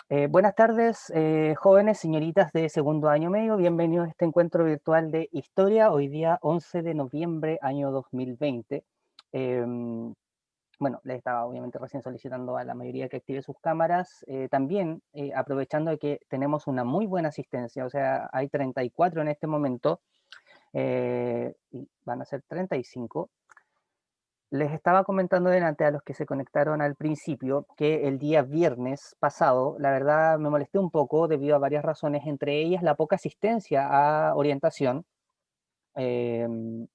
Buenas tardes, jóvenes, señoritas de segundo año medio. Bienvenidos a este encuentro virtual de historia, hoy día 11 de noviembre, año 2020. Bueno, les estaba obviamente recién solicitando a la mayoría que active sus cámaras. También aprovechando de que tenemos una muy buena asistencia, o sea, hay 34 en este momento, y van a ser 35. Les estaba comentando delante a los que se conectaron al principio que el día viernes pasado, la verdad me molesté un poco debido a varias razones, entre ellas la poca asistencia a orientación. em,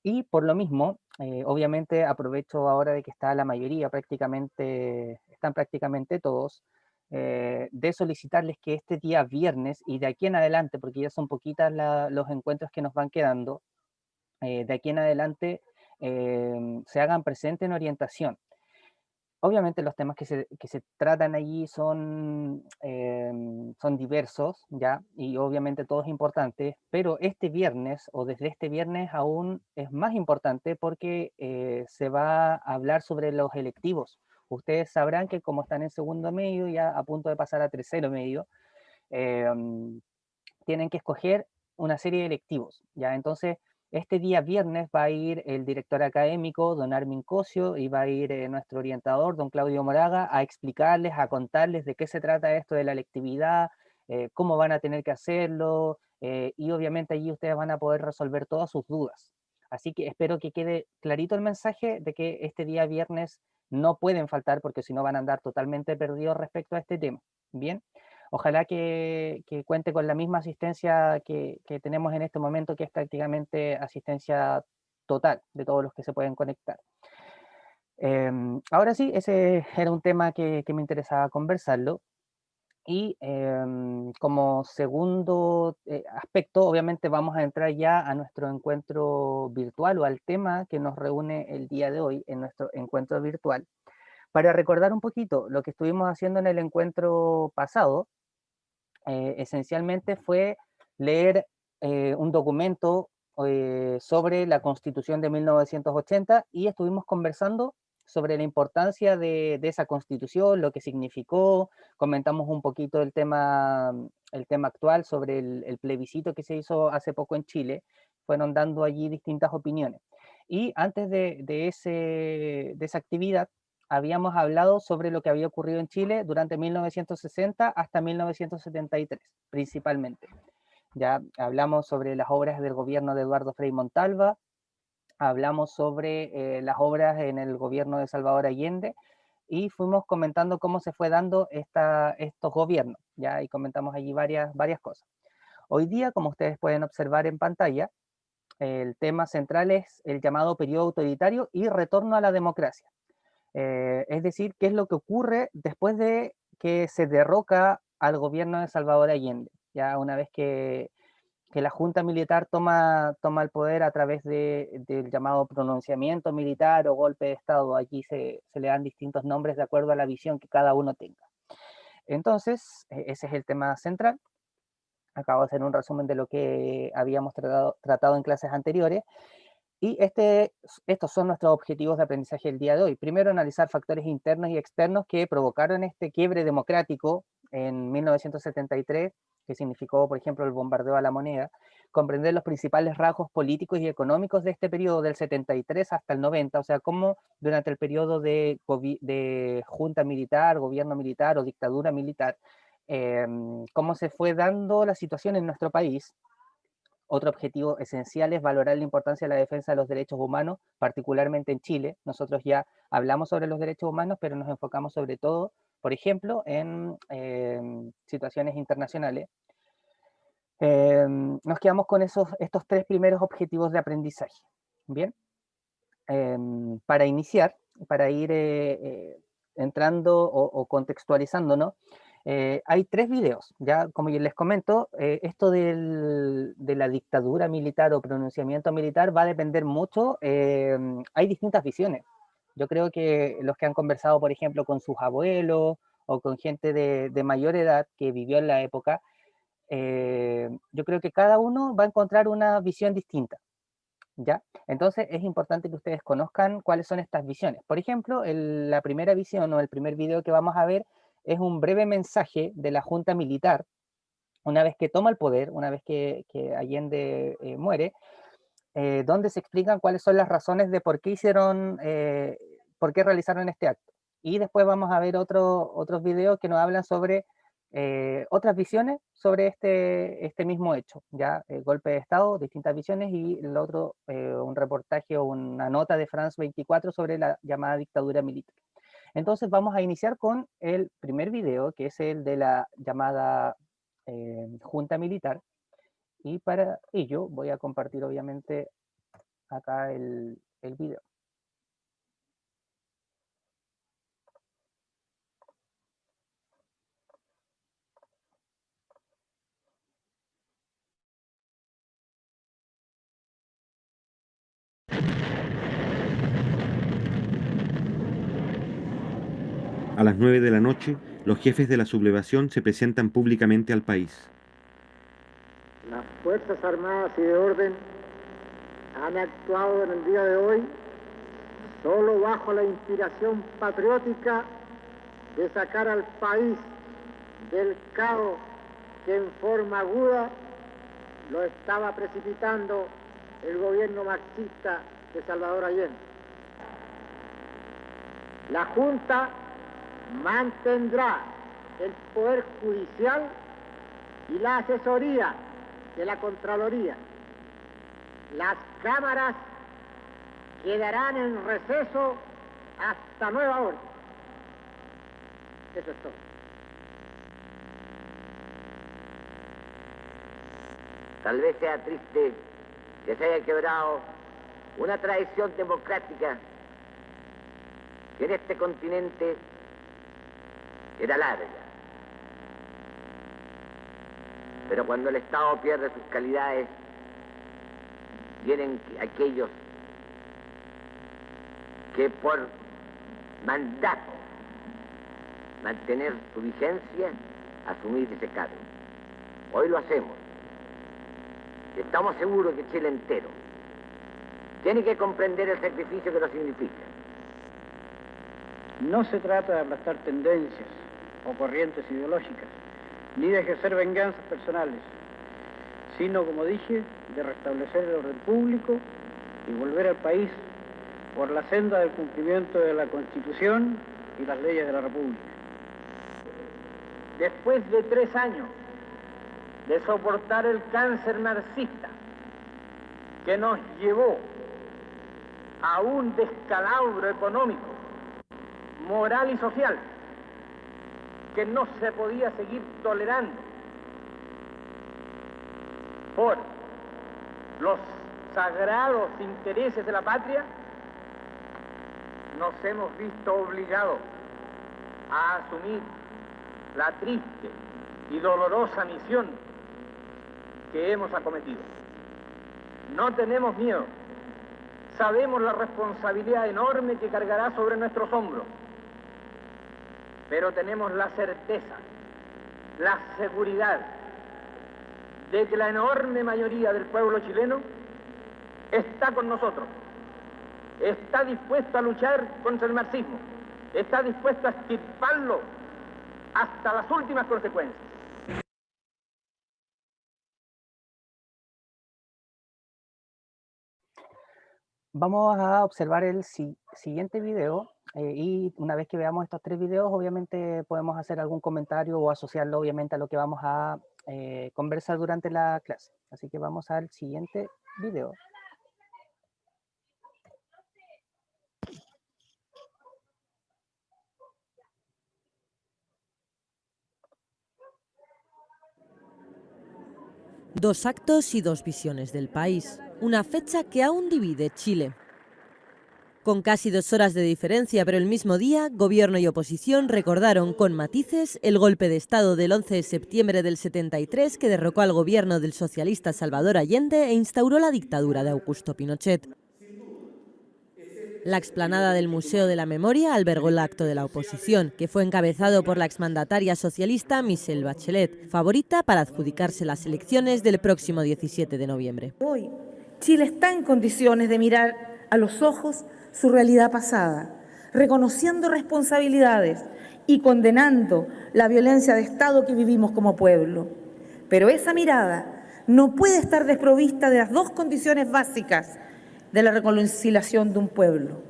y por lo mismo, obviamente aprovecho ahora de que está la mayoría, prácticamente, están prácticamente todos, de solicitarles que este día viernes y de aquí en adelante, porque ya son poquitas los encuentros que nos van quedando, de aquí en adelante se hagan presente en orientación. Obviamente los temas que se tratan allí son diversos, ¿ya? Y obviamente todos importantes, pero este viernes o desde este viernes aún es más importante porque se va a hablar sobre los electivos. Ustedes sabrán que como están en segundo medio, ya a punto de pasar a tercero medio, em, tienen que escoger una serie de electivos, ¿ya? Entonces, este día viernes va a ir el director académico, don Armin Cosio, y va a ir nuestro orientador, don Claudio Moraga, a explicarles, a contarles de qué se trata esto de la electividad, cómo van a tener que hacerlo, y obviamente allí ustedes van a poder resolver todas sus dudas. Así que espero que quede clarito el mensaje de que este día viernes no pueden faltar porque si no van a andar totalmente perdidos respecto a este tema. Bien. Ojalá que cuente con la misma asistencia que tenemos en este momento, que es prácticamente asistencia total de todos los que se pueden conectar. Ahora sí, ese era un tema que me interesaba conversarlo. Y como segundo aspecto, obviamente vamos a entrar ya a nuestro encuentro virtual o al tema que nos reúne el día de hoy en nuestro encuentro virtual. Para recordar un poquito lo que estuvimos haciendo en el encuentro pasado, esencialmente fue leer un documento sobre la Constitución de 1980 y estuvimos conversando sobre la importancia de esa Constitución, lo que significó, comentamos un poquito el tema actual sobre el plebiscito que se hizo hace poco en Chile, fueron dando allí distintas opiniones. Y antes de esa actividad, habíamos hablado sobre lo que había ocurrido en Chile durante 1960 hasta 1973, principalmente. Ya hablamos sobre las obras del gobierno de Eduardo Frei Montalva, hablamos sobre las obras en el gobierno de Salvador Allende y fuimos comentando cómo se fue dando estos gobiernos, ya, y comentamos allí varias cosas. Hoy día, como ustedes pueden observar en pantalla, el tema central es el llamado periodo autoritario y retorno a la democracia. Es decir, qué es lo que ocurre después de que se derroca al gobierno de Salvador Allende, ya una vez que la junta militar toma el poder a través del llamado pronunciamiento militar o golpe de Estado. Aquí se le dan distintos nombres de acuerdo a la visión que cada uno tenga. Entonces, ese es el tema central. Acabo de hacer un resumen de lo que habíamos tratado en clases anteriores. Y estos son nuestros objetivos de aprendizaje el día de hoy. Primero, analizar factores internos y externos que provocaron este quiebre democrático en 1973, que significó, por ejemplo, el bombardeo a la moneda. Comprender los principales rasgos políticos y económicos de este periodo del 73 hasta el 90, o sea, cómo durante el periodo de junta militar, gobierno militar o dictadura militar, eh, cómo se fue dando la situación en nuestro país. Otro objetivo esencial es valorar la importancia de la defensa de los derechos humanos, particularmente en Chile. Nosotros ya hablamos sobre los derechos humanos, pero nos enfocamos sobre todo, por ejemplo, en situaciones internacionales. Nos quedamos con estos tres primeros objetivos de aprendizaje. Bien, para iniciar, para ir entrando o contextualizándonos, hay tres videos, ya como yo les comento, esto de la dictadura militar o pronunciamiento militar va a depender mucho, hay distintas visiones. Yo creo que los que han conversado, por ejemplo, con sus abuelos o con gente de mayor edad que vivió en la época, yo creo que cada uno va a encontrar una visión distinta. ¿Ya? Entonces es importante que ustedes conozcan cuáles son estas visiones. Por ejemplo, la primera visión o el primer video que vamos a ver es un breve mensaje de la junta militar, una vez que toma el poder, una vez que Allende muere, donde se explican cuáles son las razones de por qué por qué realizaron este acto. Y después vamos a ver otros videos que nos hablan sobre otras visiones sobre este mismo hecho, ya el golpe de Estado, distintas visiones, y el otro, un reportaje o una nota de France 24 sobre la llamada dictadura militar. Entonces vamos a iniciar con el primer video, que es el de la llamada junta militar, y para ello voy a compartir obviamente acá el video. A las 9 de la noche, los jefes de la sublevación se presentan públicamente al país. Las Fuerzas Armadas y de Orden han actuado en el día de hoy solo bajo la inspiración patriótica de sacar al país del caos que en forma aguda lo estaba precipitando el gobierno marxista de Salvador Allende. La Junta mantendrá el Poder Judicial y la asesoría de la Contraloría. Las cámaras quedarán en receso hasta nueva orden. Eso es todo. Tal vez sea triste que se haya quebrado una tradición democrática que en este continente era larga. Pero cuando el Estado pierde sus calidades, vienen aquellos que por mandato mantener su vigencia, asumir ese cargo. Hoy lo hacemos. Estamos seguros que Chile entero tiene que comprender el sacrificio que lo significa. No se trata de aplastar tendencias o corrientes ideológicas, ni de ejercer venganzas personales, sino, como dije, de restablecer el orden público y volver al país por la senda del cumplimiento de la Constitución y las leyes de la República. Después de 3 años de soportar el cáncer marxista que nos llevó a un descalabro económico, moral y social que no se podía seguir tolerando por los sagrados intereses de la patria, nos hemos visto obligados a asumir la triste y dolorosa misión que hemos acometido. No tenemos miedo, sabemos la responsabilidad enorme que cargará sobre nuestros hombros, pero tenemos la certeza, la seguridad de que la enorme mayoría del pueblo chileno está con nosotros, está dispuesto a luchar contra el marxismo, está dispuesto a extirparlo hasta las últimas consecuencias. Vamos a observar el siguiente video y una vez que veamos estos 3 videos, obviamente podemos hacer algún comentario o asociarlo obviamente a lo que vamos a conversar durante la clase. Así que vamos al siguiente video. Dos actos y dos visiones del país. Una fecha que aún divide Chile. Con casi 2 horas de diferencia, pero el mismo día, gobierno y oposición recordaron con matices el golpe de Estado del 11 de septiembre del 73 que derrocó al gobierno del socialista Salvador Allende e instauró la dictadura de Augusto Pinochet. La explanada del Museo de la Memoria albergó el acto de la oposición, que fue encabezado por la exmandataria socialista Michelle Bachelet, favorita para adjudicarse las elecciones del próximo 17 de noviembre. Hoy, Chile está en condiciones de mirar a los ojos su realidad pasada, reconociendo responsabilidades y condenando la violencia de Estado que vivimos como pueblo. Pero esa mirada no puede estar desprovista de las dos condiciones básicas de la reconciliación de un pueblo.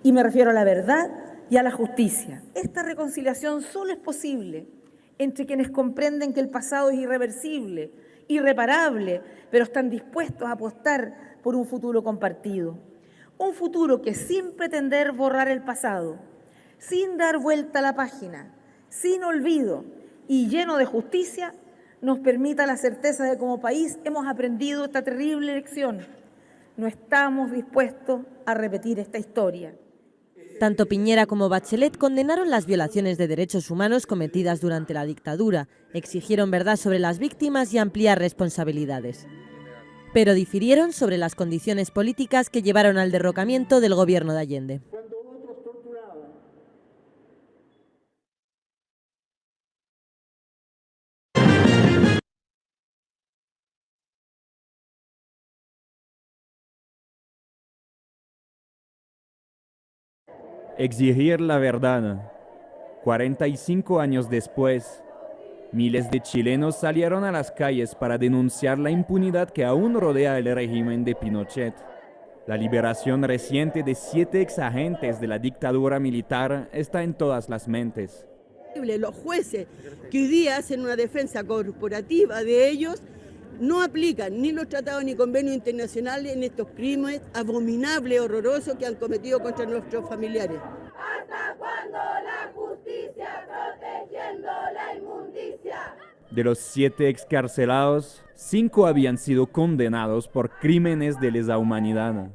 Y me refiero a la verdad y a la justicia. Esta reconciliación solo es posible entre quienes comprenden que el pasado es irreversible, irreparable, pero están dispuestos a apostar por un futuro compartido. Un futuro que sin pretender borrar el pasado, sin dar vuelta a la página, sin olvido y lleno de justicia, nos permita la certeza de que como país hemos aprendido esta terrible lección. No estamos dispuestos a repetir esta historia. Tanto Piñera como Bachelet condenaron las violaciones de derechos humanos cometidas durante la dictadura, exigieron verdad sobre las víctimas y ampliar responsabilidades. Pero difirieron sobre las condiciones políticas que llevaron al derrocamiento del gobierno de Allende. Exigir la verdad. 45 años después, miles de chilenos salieron a las calles para denunciar la impunidad que aún rodea el régimen de Pinochet. La liberación reciente de 7 exagentes de la dictadura militar está en todas las mentes. Los jueces que hoy día hacen una defensa corporativa de ellos no aplican ni los tratados ni convenios internacionales en estos crímenes abominables, horrorosos que han cometido contra nuestros familiares. ¿Hasta cuándo la justicia protegiendo la inmundicia? De los 7 excarcelados, 5 habían sido condenados por crímenes de lesa humanidad.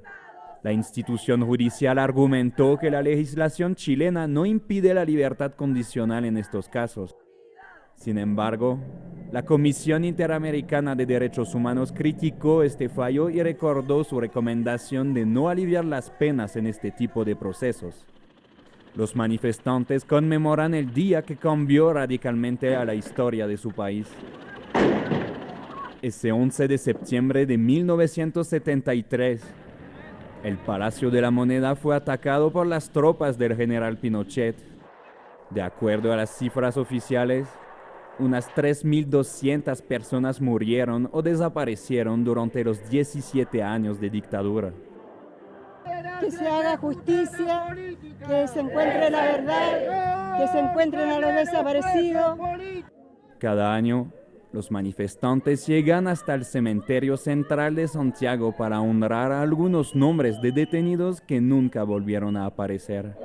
La institución judicial argumentó que la legislación chilena no impide la libertad condicional en estos casos. Sin embargo, la Comisión Interamericana de Derechos Humanos criticó este fallo y recordó su recomendación de no aliviar las penas en este tipo de procesos. Los manifestantes conmemoran el día que cambió radicalmente a la historia de su país. Ese 11 de septiembre de 1973, el Palacio de la Moneda fue atacado por las tropas del general Pinochet. De acuerdo a las cifras oficiales, unas 3.200 personas murieron o desaparecieron durante los 17 años de dictadura. Que se haga justicia, que se encuentre la verdad, que se encuentren a los desaparecidos. Cada año, los manifestantes llegan hasta el cementerio central de Santiago para honrar a algunos nombres de detenidos que nunca volvieron a aparecer.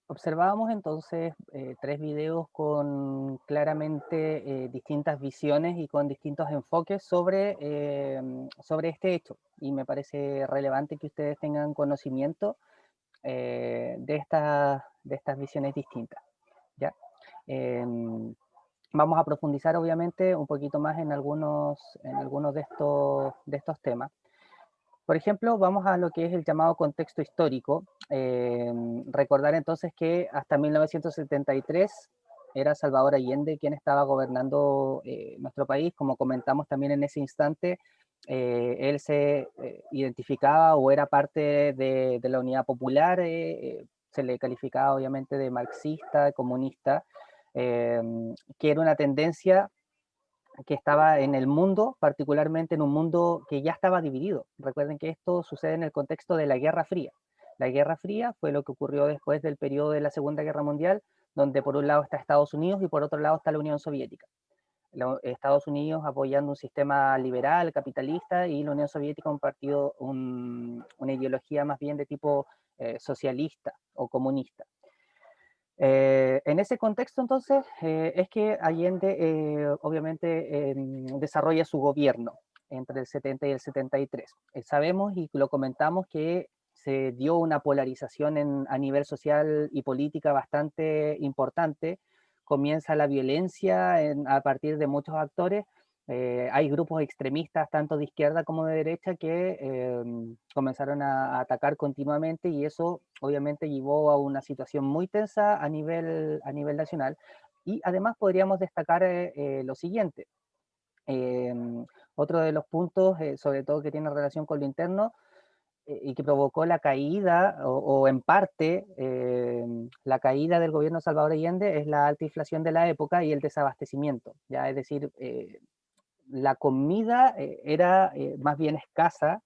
Observábamos entonces 3 videos con claramente distintas visiones y con distintos enfoques sobre este hecho. Y me parece relevante que ustedes tengan conocimiento de estas visiones distintas, ¿ya? Vamos a profundizar obviamente un poquito más en algunos de estos temas. Por ejemplo, vamos a lo que es el llamado contexto histórico. Recordar entonces que hasta 1973 era Salvador Allende quien estaba gobernando nuestro país. Como comentamos también en ese instante, él se identificaba o era parte de la Unidad Popular, se le calificaba obviamente de marxista, comunista, que era una tendencia que estaba en el mundo, particularmente en un mundo que ya estaba dividido. Recuerden que esto sucede en el contexto de la Guerra Fría. La Guerra Fría fue lo que ocurrió después del periodo de la Segunda Guerra Mundial, donde por un lado está Estados Unidos y por otro lado está la Unión Soviética. Estados Unidos apoyando un sistema liberal, capitalista, y la Unión Soviética un partido, una ideología más bien de tipo socialista o comunista. En ese contexto, entonces, es que Allende obviamente desarrolla su gobierno entre el 70 y el 73. Sabemos y lo comentamos que se dio una polarización a nivel social y política bastante importante. Comienza la violencia a partir de muchos actores. Hay grupos extremistas, tanto de izquierda como de derecha, que comenzaron a atacar continuamente, y eso obviamente llevó a una situación muy tensa a nivel nacional. Y además podríamos destacar lo siguiente. Otro de los puntos, sobre todo que tiene relación con lo interno, y que provocó la caída, o en parte, la caída del gobierno de Salvador Allende es la alta inflación de la época y el desabastecimiento, ¿ya? Es decir, la comida era más bien escasa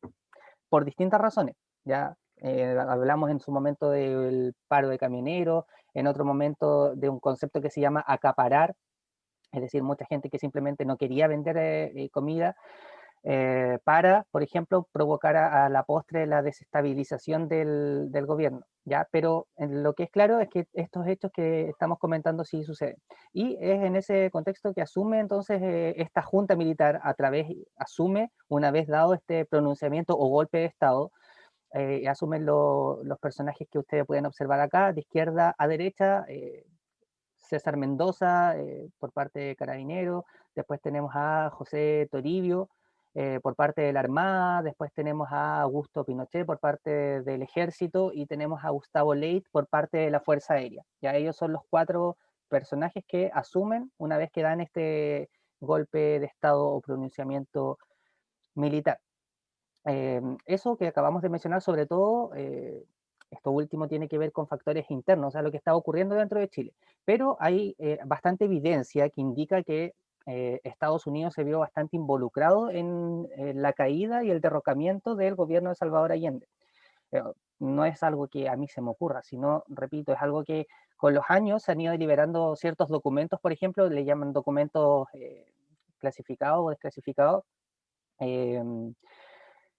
por distintas razones, ¿ya? Hablamos en su momento del paro de camioneros, en otro momento de un concepto que se llama acaparar, es decir, mucha gente que simplemente no quería vender comida, para, por ejemplo, provocar a la postre la desestabilización del gobierno, ¿ya? Pero lo que es claro es que estos hechos que estamos comentando sí suceden. Y es en ese contexto que asume entonces esta junta militar, asume, una vez dado este pronunciamiento o golpe de Estado, asumen los personajes que ustedes pueden observar acá, de izquierda a derecha, César Mendoza, por parte de Carabineros, después tenemos a José Toribio, por parte de la Armada, después tenemos a Augusto Pinochet por parte del Ejército y tenemos a Gustavo Leit por parte de la Fuerza Aérea. Ya ellos son los 4 personajes que asumen una vez que dan este golpe de Estado o pronunciamiento militar. Eso que acabamos de mencionar, sobre todo, esto último tiene que ver con factores internos, o sea, lo que está ocurriendo dentro de Chile. Pero hay bastante evidencia que indica que Estados Unidos se vio bastante involucrado en la caída y el derrocamiento del gobierno de Salvador Allende. Eh, no es algo que a mí se me ocurra, sino, repito, es algo que con los años se han ido liberando ciertos documentos, por ejemplo, le llaman documentos clasificados o desclasificados,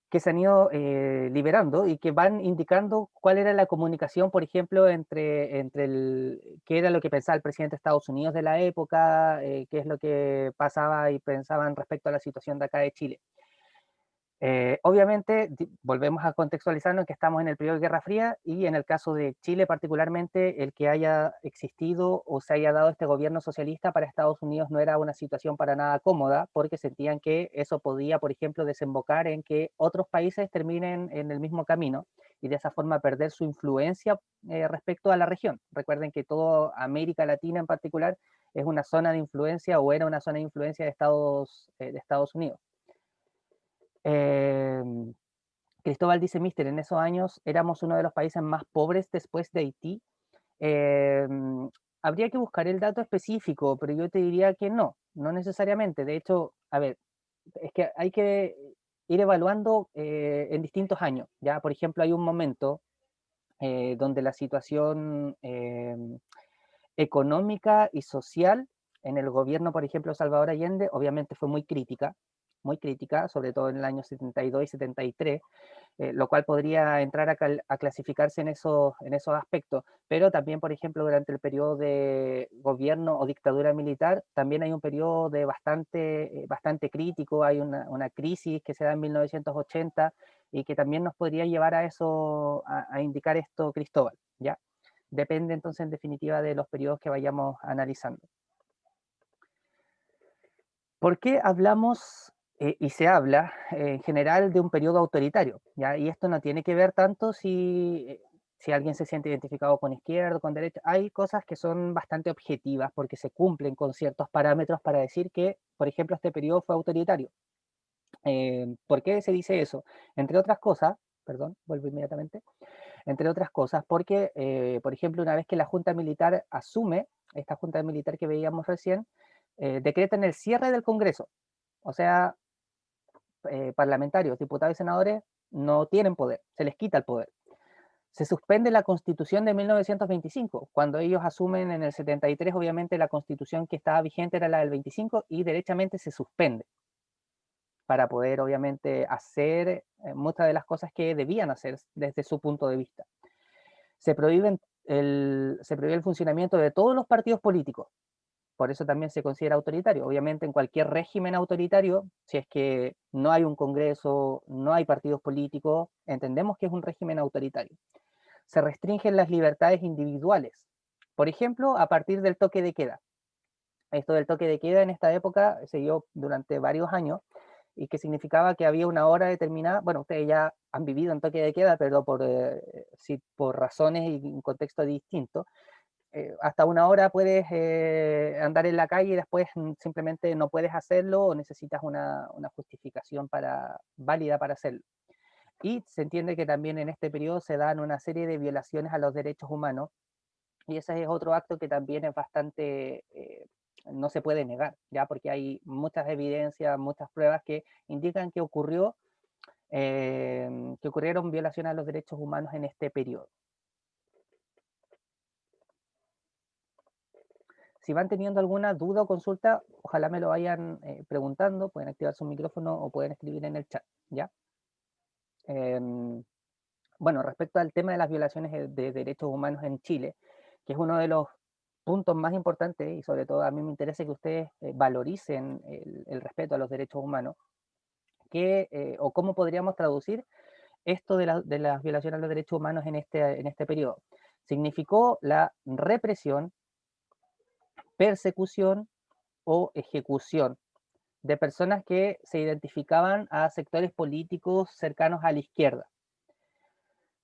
que se han ido liberando y que van indicando cuál era la comunicación, por ejemplo, qué era lo que pensaba el presidente de Estados Unidos de la época, qué es lo que pasaba y pensaban respecto a la situación de acá de Chile. Obviamente, volvemos a contextualizarnos en que estamos en el periodo de Guerra Fría y en el caso de Chile particularmente, el que haya existido o se haya dado este gobierno socialista para Estados Unidos no era una situación para nada cómoda, porque sentían que eso podía, por ejemplo, desembocar en que otros países terminen en el mismo camino y de esa forma perder su influencia respecto a la región. Recuerden que toda América Latina en particular es una zona de influencia o era una zona de influencia de Estados Unidos. Cristóbal dice, Mister, en esos años éramos uno de los países más pobres después de Haití. Habría que buscar el dato específico, pero yo te diría que no necesariamente. De hecho, a ver, es que hay que ir evaluando en distintos años. Ya, por ejemplo, hay un momento donde la situación económica y social en el gobierno, por ejemplo, de Salvador Allende, obviamente fue muy crítica, sobre todo en el año 72 y 73, lo cual podría entrar a clasificarse en esos aspectos, pero también, por ejemplo, durante el periodo de gobierno o dictadura militar, también hay un periodo de bastante crítico, hay una crisis que se da en 1980 y que también nos podría llevar a eso, a indicar esto, Cristóbal, ¿ya? Depende entonces en definitiva de los periodos que vayamos analizando. ¿Por qué hablamos y se habla en general de un periodo autoritario? ¿Ya? Y esto no tiene que ver tanto si alguien se siente identificado con izquierda o con derecha. Hay cosas que son bastante objetivas porque se cumplen con ciertos parámetros para decir que, por ejemplo, este periodo fue autoritario. ¿Por qué se dice eso? Entre otras cosas, perdón, vuelvo inmediatamente, entre otras cosas, porque, por ejemplo, una vez que la Junta Militar asume, esta Junta Militar que veíamos recién, decretan el cierre del Congreso. O sea, parlamentarios, diputados y senadores no tienen poder, se les quita el poder. Se suspende la Constitución de 1925. Cuando ellos asumen en el 73, obviamente la Constitución que estaba vigente era la del 25 y derechamente se suspende para poder, obviamente, hacer muchas de las cosas que debían hacer desde su punto de vista. Se prohíbe el funcionamiento de todos los partidos políticos. Por eso también se considera autoritario. Obviamente en cualquier régimen autoritario, si es que no hay un congreso, no hay partidos políticos, entendemos que es un régimen autoritario. Se restringen las libertades individuales. Por ejemplo, a partir del toque de queda. Esto del toque de queda en esta época se dio durante varios años y que significaba que había una hora determinada. Bueno, ustedes ya han vivido en toque de queda, pero por razones y un contexto distinto. Hasta una hora puedes andar en la calle y después simplemente no puedes hacerlo o necesitas una justificación válida para hacerlo. y se entiende que también en este periodo se dan una serie de violaciones a los derechos humanos, y ese es otro acto que también es bastante, no se puede negar, ya, porque hay muchas evidencias, muchas pruebas que indican que ocurrieron violaciones a los derechos humanos en este periodo. Si van teniendo alguna duda o consulta, ojalá me lo vayan preguntando, pueden activar su micrófono o pueden escribir en el chat, ¿ya? Bueno, respecto al tema de las violaciones de derechos humanos en Chile, que es uno de los puntos más importantes, y sobre todo a mí me interesa que ustedes valoricen el respeto a los derechos humanos, o cómo podríamos traducir esto de las violaciones a los derechos humanos en este periodo. Significó la represión, persecución o ejecución de personas que se identificaban a sectores políticos cercanos a la izquierda.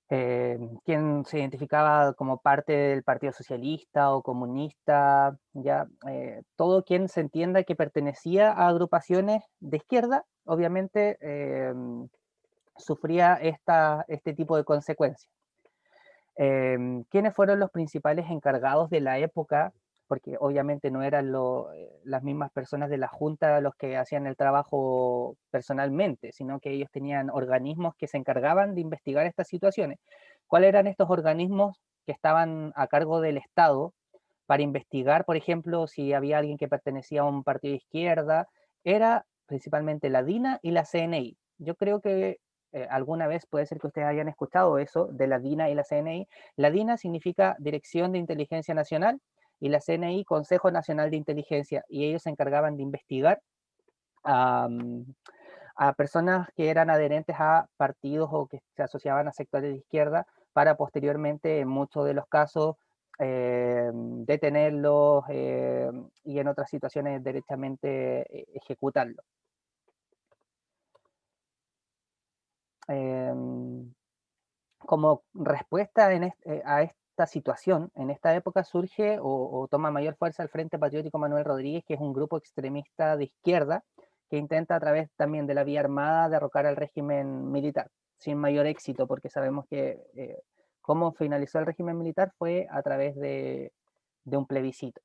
Quien se identificaba como parte del Partido Socialista o comunista, ya, todo quien se entienda que pertenecía a agrupaciones de izquierda, obviamente sufría este tipo de consecuencias. ¿Quiénes fueron los principales encargados de la época? Porque obviamente no eran las mismas personas de la Junta los que hacían el trabajo personalmente, sino que ellos tenían organismos que se encargaban de investigar estas situaciones. ¿Cuáles eran estos organismos que estaban a cargo del Estado para investigar, por ejemplo, si había alguien que pertenecía a un partido de izquierda? Era principalmente la DINA y la CNI. Yo creo que alguna vez puede ser que ustedes hayan escuchado eso de la DINA y la CNI. La DINA significa Dirección de Inteligencia Nacional, y la CNI, Consejo Nacional de Inteligencia, y ellos se encargaban de investigar a personas que eran adherentes a partidos o que se asociaban a sectores de izquierda, para posteriormente, en muchos de los casos, detenerlos y en otras situaciones derechamente ejecutarlos. Como respuesta a esta situación, en esta época surge o toma mayor fuerza el Frente Patriótico Manuel Rodríguez, que es un grupo extremista de izquierda que intenta a través también de la vía armada derrocar al régimen militar, sin mayor éxito, porque sabemos que cómo finalizó el régimen militar fue a través de un plebiscito.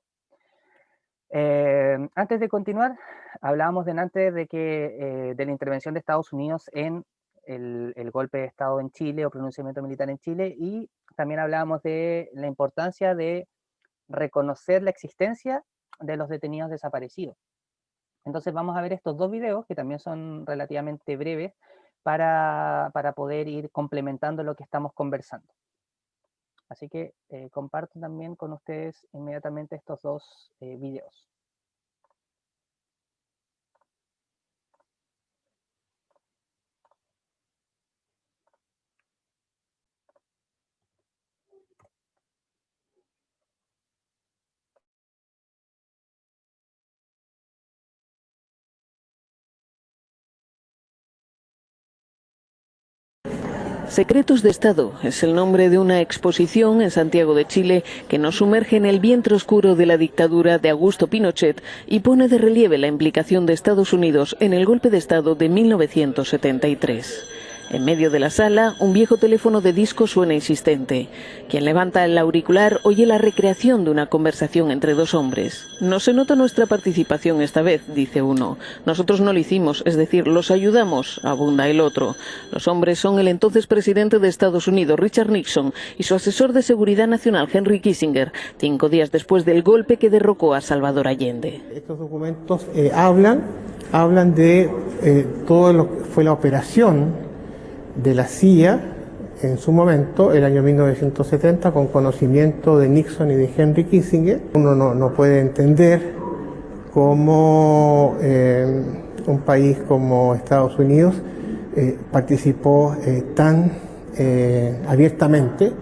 Antes de continuar, hablábamos delante de la intervención de Estados Unidos en el golpe de Estado en Chile o pronunciamiento militar en Chile, y también hablábamos de la importancia de reconocer la existencia de los detenidos desaparecidos. Entonces vamos a ver estos dos videos, que también son relativamente breves, para poder ir complementando lo que estamos conversando. Así que comparto también con ustedes inmediatamente estos dos videos. Secretos de Estado es el nombre de una exposición en Santiago de Chile que nos sumerge en el vientre oscuro de la dictadura de Augusto Pinochet y pone de relieve la implicación de Estados Unidos en el golpe de Estado de 1973. En medio de la sala, un viejo teléfono de disco suena insistente. Quien levanta el auricular oye la recreación de una conversación entre dos hombres. No se nota nuestra participación esta vez, dice uno. Nosotros no lo hicimos, es decir, los ayudamos, abunda el otro. Los hombres son el entonces presidente de Estados Unidos, Richard Nixon, y su asesor de seguridad nacional, Henry Kissinger, 5 días después del golpe que derrocó a Salvador Allende. Estos documentos hablan de todo lo que fue la operación de la CIA en su momento, el año 1970, con conocimiento de Nixon y de Henry Kissinger. Uno no puede entender cómo un país como Estados Unidos participó tan abiertamente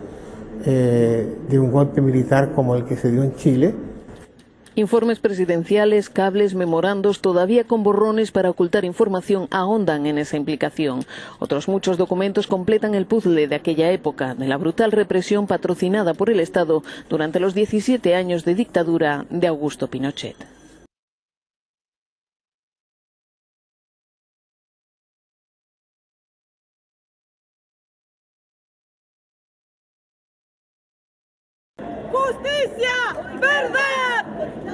de un golpe militar como el que se dio en Chile. Informes presidenciales, cables, memorandos, todavía con borrones para ocultar información, ahondan en esa implicación. Otros muchos documentos completan el puzzle de aquella época, de la brutal represión patrocinada por el Estado durante los 17 años de dictadura de Augusto Pinochet. Justicia, verdad,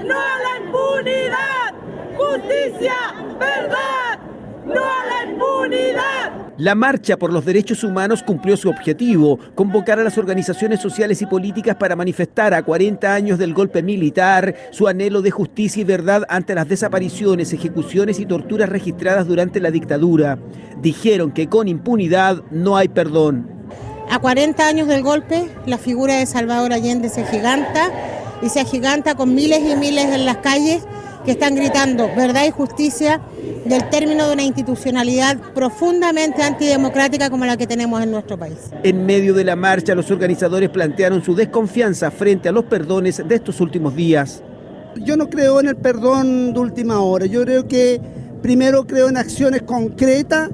no a la impunidad. Justicia, verdad, no a la impunidad. La Marcha por los Derechos Humanos cumplió su objetivo, convocar a las organizaciones sociales y políticas para manifestar a 40 años del golpe militar su anhelo de justicia y verdad ante las desapariciones, ejecuciones y torturas registradas durante la dictadura. Dijeron que con impunidad no hay perdón. A 40 años del golpe, la figura de Salvador Allende se agiganta con miles y miles en las calles que están gritando verdad y justicia del término de una institucionalidad profundamente antidemocrática como la que tenemos en nuestro país. En medio de la marcha, los organizadores plantearon su desconfianza frente a los perdones de estos últimos días. Yo no creo en el perdón de última hora, yo creo que primero creo en acciones concretas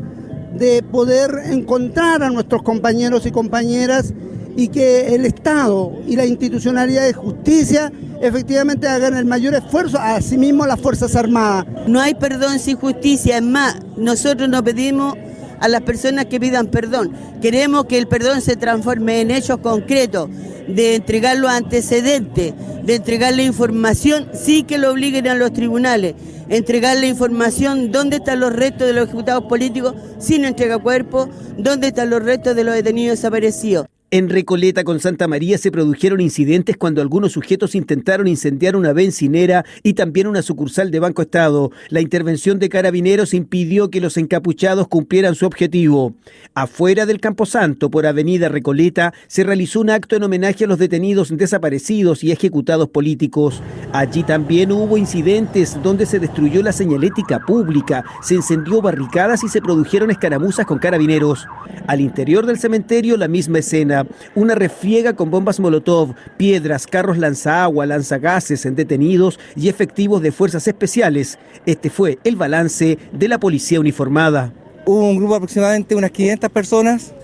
de poder encontrar a nuestros compañeros y compañeras y que el Estado y la institucionalidad de justicia efectivamente hagan el mayor esfuerzo, asimismo las Fuerzas Armadas. No hay perdón sin justicia, es más, nosotros no pedimos a las personas que pidan perdón, queremos que el perdón se transforme en hechos concretos, de entregar los antecedentes, de entregar la información, sí que lo obliguen a los tribunales, entregar la información, dónde están los restos de los ejecutados políticos sin entrega cuerpo, dónde están los restos de los detenidos desaparecidos. En Recoleta con Santa María se produjeron incidentes cuando algunos sujetos intentaron incendiar una bencinera y también una sucursal de Banco Estado. La intervención de carabineros impidió que los encapuchados cumplieran su objetivo. Afuera del Camposanto, por Avenida Recoleta, se realizó un acto en homenaje a los detenidos desaparecidos y ejecutados políticos. Allí también hubo incidentes donde se destruyó la señalética pública, se encendió barricadas y se produjeron escaramuzas con carabineros. Al interior del cementerio, la misma escena. Una refriega con bombas molotov, piedras, carros lanzaagua, lanzagases en detenidos y efectivos de fuerzas especiales. Este fue el balance de la policía uniformada. Hubo un grupo de aproximadamente unas 500 personas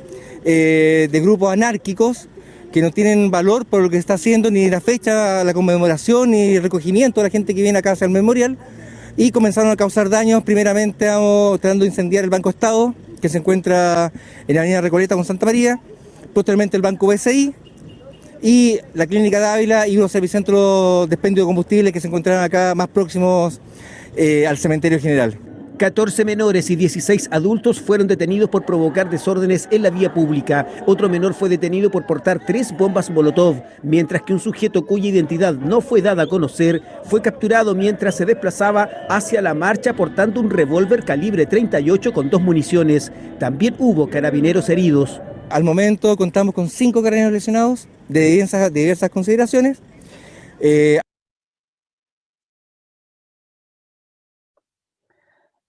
de grupos anárquicos que no tienen valor por lo que se está haciendo, ni la fecha, la conmemoración, ni el recogimiento de la gente que viene acá hacia el memorial, y comenzaron a causar daños, primeramente tratando de incendiar el Banco Estado, que se encuentra en la avenida Recoleta con Santa María, posteriormente el Banco BCI y la Clínica Dávila y unos servicentros de expendio de combustible que se encontraron acá más próximos al cementerio general. 14 menores y 16 adultos fueron detenidos por provocar desórdenes en la vía pública. Otro menor fue detenido por portar 3 bombas molotov, mientras que un sujeto cuya identidad no fue dada a conocer fue capturado mientras se desplazaba hacia la marcha portando un revólver calibre 38 con 2 municiones. También hubo carabineros heridos. Al momento contamos con 5 carabineros lesionados de diversas consideraciones.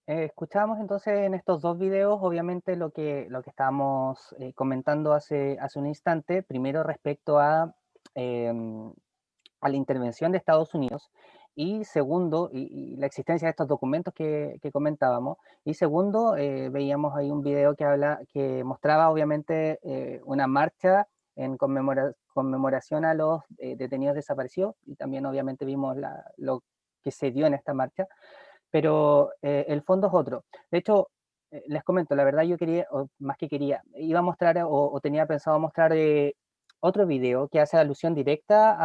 Escuchábamos entonces en estos 2 videos, obviamente lo que estábamos comentando hace un instante, primero respecto a la intervención de Estados Unidos, y segundo, y la existencia de estos documentos que comentábamos, y segundo, veíamos ahí un video que mostraba obviamente una marcha en conmemoración a los detenidos desaparecidos, y también obviamente vimos lo que se dio en esta marcha, pero el fondo es otro. De hecho, les comento, la verdad yo quería, o más que quería, iba a mostrar o tenía pensado mostrar otro video que hace alusión directa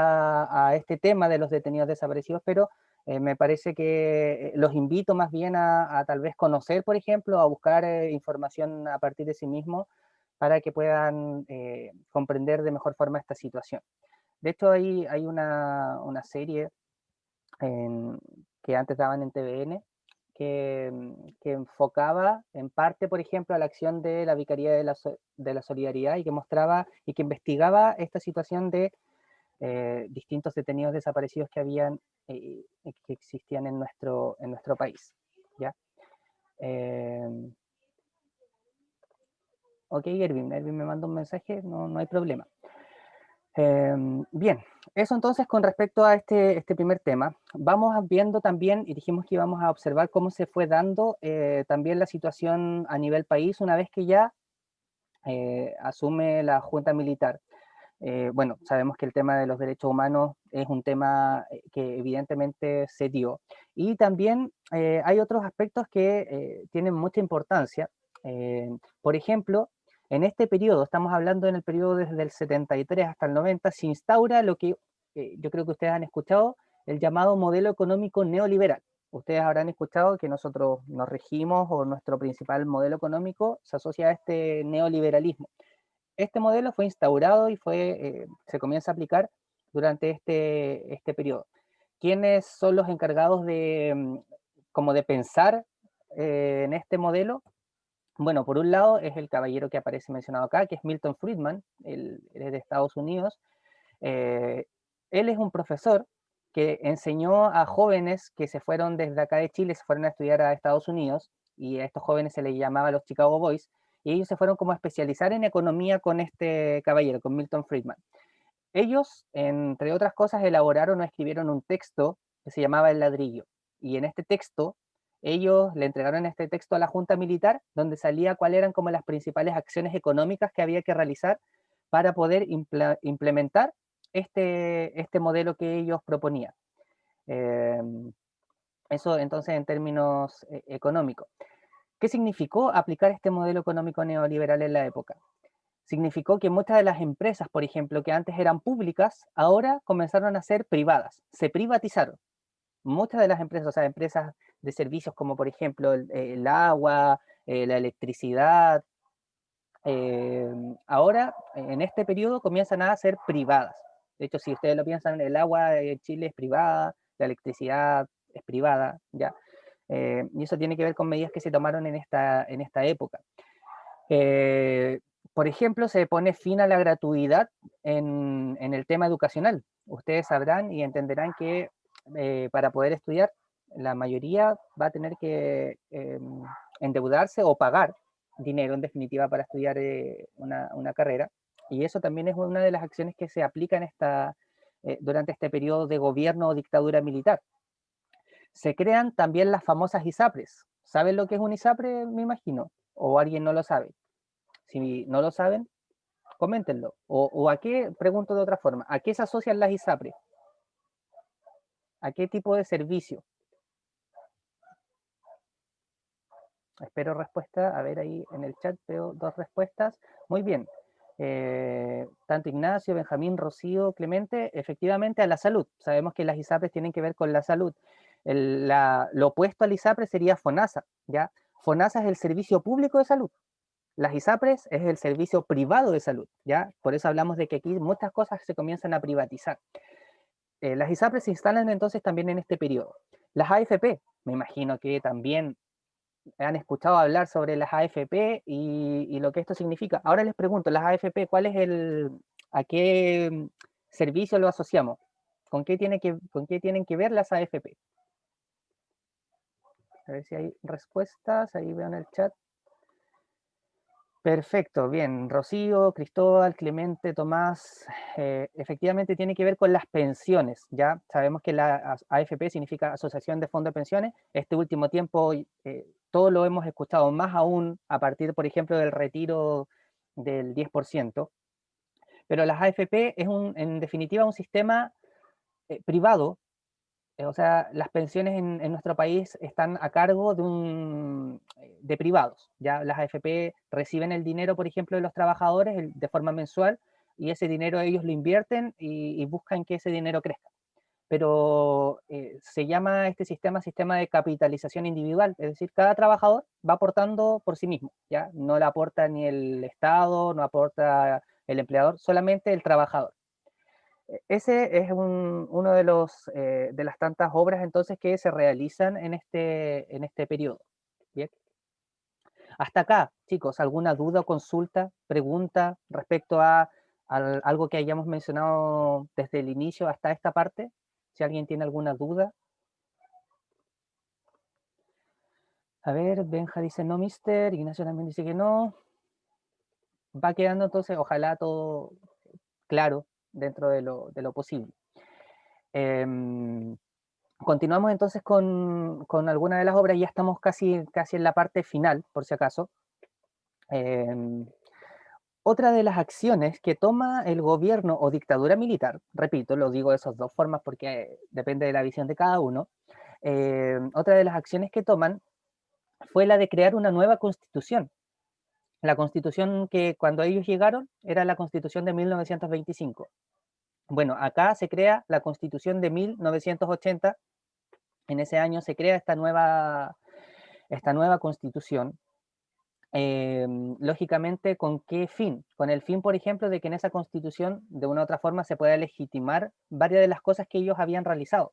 a este tema de los detenidos desaparecidos, pero me parece que los invito más bien a tal vez conocer, por ejemplo, a buscar información a partir de sí mismos para que puedan comprender de mejor forma esta situación. De hecho, hay una serie que antes daban en TVN, que enfocaba en parte, por ejemplo, a la acción de la Vicaría de la Solidaridad y que mostraba y que investigaba esta situación de distintos detenidos desaparecidos que existían en nuestro país. ¿Ya? Ok, Erwin me manda un mensaje, no hay problema. Bien, eso entonces con respecto a este primer tema. Vamos viendo también, y dijimos que íbamos a observar cómo se fue dando también la situación a nivel país una vez que ya asume la Junta Militar. Bueno, sabemos que el tema de los derechos humanos es un tema que evidentemente se dio. Y también hay otros aspectos que tienen mucha importancia. Por ejemplo, en este periodo, estamos hablando en el periodo desde el 73 hasta el 90, se instaura lo que yo creo que ustedes han escuchado el llamado modelo económico neoliberal. Ustedes habrán escuchado que nosotros nos regimos o nuestro principal modelo económico se asocia a este neoliberalismo. Este modelo fue instaurado y se comienza a aplicar durante este periodo. ¿Quiénes son los encargados como de pensar en este modelo? Bueno, por un lado es el caballero que aparece mencionado acá, que es Milton Friedman, él es de Estados Unidos. Él es un profesor que enseñó a jóvenes que se fueron desde acá de Chile, se fueron a estudiar a Estados Unidos, y a estos jóvenes se les llamaba los Chicago Boys, y ellos se fueron como a especializar en economía con este caballero, con Milton Friedman. Ellos, entre otras cosas, elaboraron o escribieron un texto que se llamaba El Ladrillo, y en este texto ellos le entregaron este texto a la Junta Militar, donde salía cuáles eran como las principales acciones económicas que había que realizar para poder implementar este modelo que ellos proponían. Eso entonces en términos económicos. ¿Qué significó aplicar este modelo económico neoliberal en la época? Significó que muchas de las empresas, por ejemplo, que antes eran públicas, ahora comenzaron a ser privadas, se privatizaron. Muchas de las empresas, o sea, empresas de servicios como por ejemplo el agua, la electricidad, ahora en este periodo comienzan a ser privadas. De hecho, si ustedes lo piensan, el agua en Chile es privada, la electricidad es privada, ¿ya? Y eso tiene que ver con medidas que se tomaron en esta época. Por ejemplo, se pone fin a la gratuidad en el tema educacional. Ustedes sabrán y entenderán que para poder estudiar, la mayoría va a tener que endeudarse o pagar dinero, en definitiva, para estudiar una carrera. Y eso también es una de las acciones que se aplican durante este periodo de gobierno o dictadura militar. Se crean también las famosas ISAPRES. ¿Saben lo que es un ISAPRE, me imagino? ¿O alguien no lo sabe? Si no lo saben, coméntenlo. ¿O a qué, pregunto de otra forma, a qué se asocian las ISAPRES? ¿A qué tipo de servicio? Espero respuesta. A ver, ahí en el chat veo 2 respuestas. Muy bien. Tanto Ignacio, Benjamín, Rocío, Clemente, efectivamente a la salud. Sabemos que las ISAPRES tienen que ver con la salud. Lo opuesto al ISAPRE sería FONASA, ¿ya? FONASA es el servicio público de salud. Las ISAPRES es el servicio privado de salud, ¿ya? Por eso hablamos de que aquí muchas cosas se comienzan a privatizar. Las ISAPRES se instalan entonces también en este periodo. Las AFP, me imagino que también han escuchado hablar sobre las AFP y lo que esto significa. Ahora les pregunto, las AFP, ¿a qué servicio lo asociamos? ¿Con qué tienen que ver las AFP? A ver si hay respuestas, ahí veo en el chat. Perfecto, bien. Rocío, Cristóbal, Clemente, Tomás, efectivamente tiene que ver con las pensiones, ¿ya? Sabemos que la AFP significa Asociación de Fondos de Pensiones. Este último tiempo todo lo hemos escuchado, más aún a partir, por ejemplo, del retiro del 10%. Pero las AFP es en definitiva un sistema privado. O sea, las pensiones en nuestro país están a cargo de privados. Ya las AFP reciben el dinero, por ejemplo, de los trabajadores de forma mensual, y ese dinero ellos lo invierten y buscan que ese dinero crezca. Pero se llama este sistema de capitalización individual, es decir, cada trabajador va aportando por sí mismo, ¿ya? No le aporta ni el Estado, no aporta el empleador, solamente el trabajador. Ese es uno de las tantas obras entonces que se realizan en este periodo. ¿Bien? Hasta acá, chicos, ¿alguna duda, consulta, pregunta respecto a algo que hayamos mencionado desde el inicio hasta esta parte? Si alguien tiene alguna duda. A ver, Benja dice no, mister. Ignacio también dice que no. Va quedando entonces, ojalá todo claro dentro de lo posible. Continuamos entonces con alguna de las obras, ya estamos casi en la parte final, por si acaso. Otra de las acciones que toma el gobierno o dictadura militar, repito, lo digo de esas 2 formas porque depende de la visión de cada uno, otra de las acciones que toman fue la de crear una nueva constitución. La constitución que cuando ellos llegaron era la constitución de 1925. Bueno, acá se crea la Constitución de 1980, en ese año se crea esta nueva Constitución. Lógicamente, ¿con qué fin? Con el fin, por ejemplo, de que en esa Constitución, de una u otra forma, se pueda legitimar varias de las cosas que ellos habían realizado.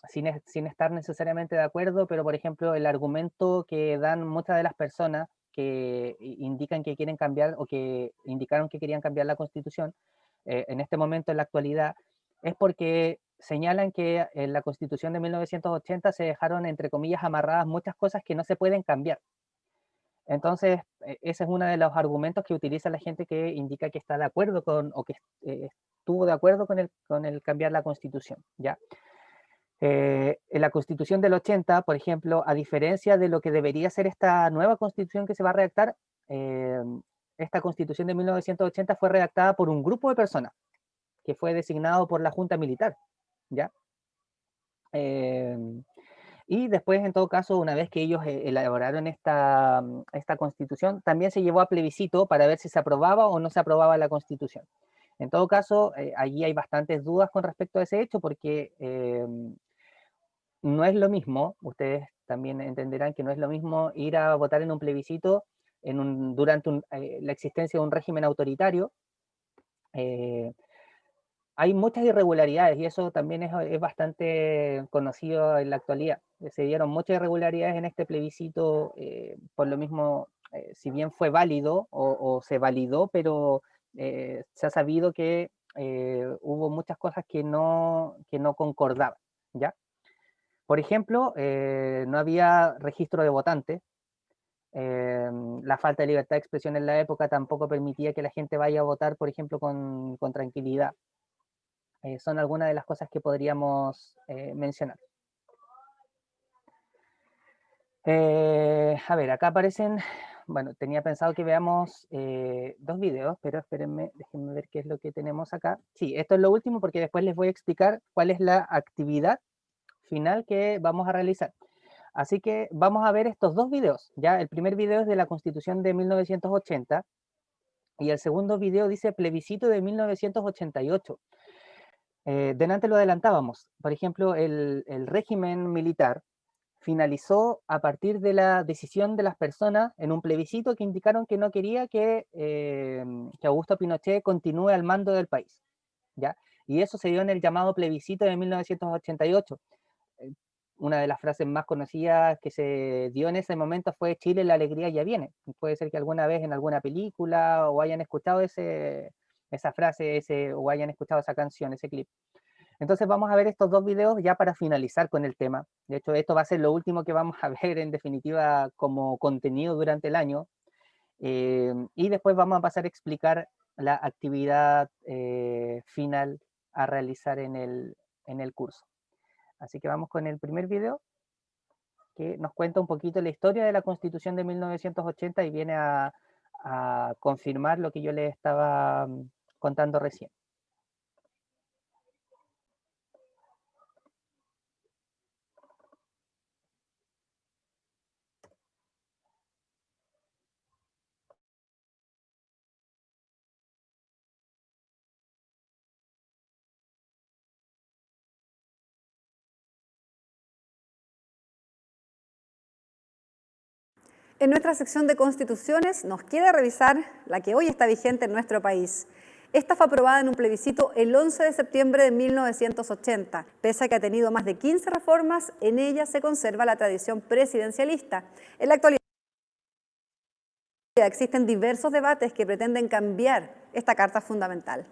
Sin estar necesariamente de acuerdo, pero por ejemplo el argumento que dan muchas de las personas que indican que quieren cambiar o que indicaron que querían cambiar la Constitución en este momento, en la actualidad, es porque señalan que en la Constitución de 1980 se dejaron, entre comillas, amarradas muchas cosas que no se pueden cambiar. Entonces, ese es uno de los argumentos que utiliza la gente que indica que está de acuerdo con, o que estuvo de acuerdo con el cambiar la Constitución, ¿ya? En la Constitución del 80, por ejemplo, a diferencia de lo que debería ser esta nueva Constitución que se va a redactar, esta Constitución de 1980 fue redactada por un grupo de personas que fue designado por la Junta Militar, ¿ya? Y después, en todo caso, una vez que ellos elaboraron esta Constitución, también se llevó a plebiscito para ver si se aprobaba o no se aprobaba la Constitución. En todo caso, allí hay bastantes dudas con respecto a ese hecho, porque no es lo mismo, ustedes también entenderán que no es lo mismo ir a votar en un plebiscito durante la existencia de un régimen autoritario. Hay muchas irregularidades y eso también es bastante conocido en la actualidad. Se dieron muchas irregularidades en este plebiscito, por lo mismo, si bien fue válido o se validó, pero se ha sabido que hubo muchas cosas que no concordaban, ¿ya? Por ejemplo, no había registro de votantes. La falta de libertad de expresión en la época tampoco permitía que la gente vaya a votar, por ejemplo, con tranquilidad. Son algunas de las cosas que podríamos mencionar. A ver, acá aparecen, bueno, tenía pensado que veamos dos videos, pero espérenme, déjenme ver qué es lo que tenemos acá. Sí, esto es lo último porque después les voy a explicar cuál es la actividad final que vamos a realizar. Así que vamos a ver estos dos videos. Ya, el primer video es de la Constitución de 1980 y el segundo video dice plebiscito de 1988. Delante lo adelantábamos. Por ejemplo, el régimen militar finalizó a partir de la decisión de las personas en un plebiscito que indicaron que no quería que Augusto Pinochet continúe al mando del país, ¿ya? Y eso se dio en el llamado plebiscito de 1988. Una de las frases más conocidas que se dio en ese momento fue Chile, la alegría ya viene. Puede ser que alguna vez en alguna película o hayan escuchado esa frase, o hayan escuchado esa canción, ese clip. Entonces vamos a ver estos dos videos ya para finalizar con el tema. De hecho, esto va a ser lo último que vamos a ver en definitiva como contenido durante el año. Y después vamos a pasar a explicar la actividad final a realizar en el curso. Así que vamos con el primer video, que nos cuenta un poquito la historia de la Constitución de 1980 y viene a confirmar lo que yo les estaba contando recién. En nuestra sección de constituciones nos queda revisar la que hoy está vigente en nuestro país. Esta fue aprobada en un plebiscito el 11 de septiembre de 1980. Pese a que ha tenido más de 15 reformas, en ella se conserva la tradición presidencialista. En la actualidad existen diversos debates que pretenden cambiar esta Carta Fundamental.